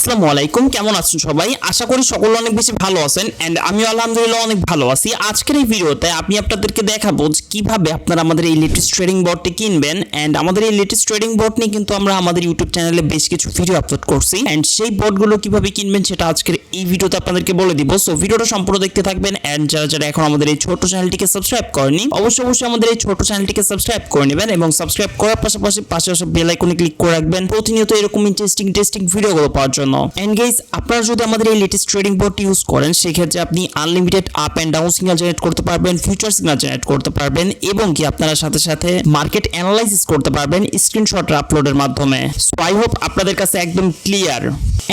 আসসালামু আলাইকুম, কেমন আছেন সবাই? আশা করি সকলে অনেক বেশি ভালো আছেন এন্ড আমিও আলহামদুলিল্লাহ অনেক ভালো আছি। আজকের এই ভিডিওতে আমি আপনাদেরকে দেখাবো যে কিভাবে আপনারা আমাদের এই লেটেস্ট ট্রেডিং বটটি কিনবেন। এন্ড আমাদের এই লেটেস্ট ট্রেডিং বট নিয়ে কিন্তু আমরা আমাদের ইউটিউব চ্যানেলে বেশ কিছু ভিডিও আপলোড করছি এন্ড সেই বটগুলো কিভাবে কিনবেন সেটা আজকের এই ভিডিওতে আপনাদেরকে বলে দিব। সো ভিডিওটা সম্পূর্ণ দেখতে থাকবেন এন্ড যারা এখন আমাদের এই ছোট চ্যানেলটিকে সাবস্ক্রাইব করেনি অবশ্যই আমাদের এই ছোট চ্যানেলটিকে সাবস্ক্রাইব করে নেবেন এবং সাবস্ক্রাইব করার পাশাপাশি পাশে আসা বেল আইকনে ক্লিক করে রাখবেন প্রতিনিয়ত এরকম ইন্টারেস্টিং ভিডিওগুলো পাওয়ার জন্য। এন্ড গাইস, আপনারা যদি আমাদের এই লেটেস্ট ট্রেডিং বট ইউজ করেন সেক্ষেত্রে আপনি unlimited up and down signal generate করতে পারবেন, ফিউচার সিগন্যাল জেনারেট করতে পারবেন এবং কি আপনারা সাথে মার্কেট অ্যানালাইসিস করতে পারবেন স্ক্রিনশট আপলোডের মাধ্যমে। সো আই হোপ আপনাদের কাছে একদম ক্লিয়ার।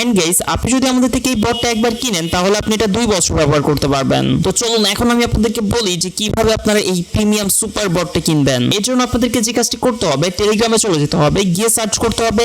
এন্ড গাইস, আপনি যদি আমাদের থেকে এই বটটা একবার কিনেন তাহলে আপনি এটা 2 বছর ব্যবহার করতে পারবেন। তো চলুন এখন আমি আপনাদেরকে বলি যে কিভাবে আপনারা এই প্রিমিয়াম সুপার বটটা কিনবেন। এর জন্য আপনাদেরকে যে কাজটি করতে হবে, টেলিগ্রামে চলে যেতে হবে, গিয়ে সার্চ করতে হবে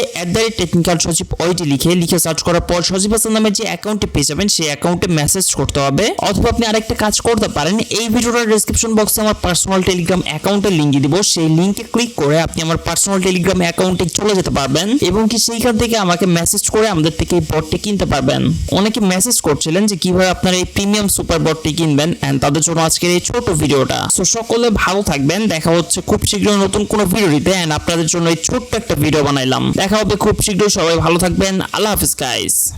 @টেকনিক্যাল সজীব ওইটি লিখে সার্চ করার পর সজীব হাসান নামের যে অ্যাকাউন্টে পেয়ে যাবেন সেই অ্যাকাউন্টে মেসেজ করতে হবে। অথবা আপনি আরেকটা কাজ করতে পারেন, এই ভিডিওটার ডেসক্রিপশন বক্সে আমার পার্সোনাল টেলিগ্রাম অ্যাকাউন্টের লিংক দিব, সেই লিংকে ক্লিক করে আপনি আমার পার্সোনাল টেলিগ্রাম অ্যাকাউন্টে চলে যেতে পারবেন এবং কি সেইখান থেকে আমাকে মেসেজ করে আমাদের থেকে এই বটটি কিনতে পারবেন। অনেকে মেসেজ করছিলেন যে কিভাবে আপনারা এই প্রিমিয়াম সুপার বটটি কিনবেন এন্ড তাদের জন্য আজকের এই ছোট ভিডিওটা। সো সকলে ভালো থাকবেন, দেখা হচ্ছে খুব শীঘ্রই নতুন কোনো ভিডিওতে এন্ড আপনাদের জন্য এই ছোট্ট একটা ভিডিও বানাইলাম। দেখা হবে খুব শীঘ্রই, সবাই ভালো থাকবেন, আল্লাহ হাফেজ গাইস।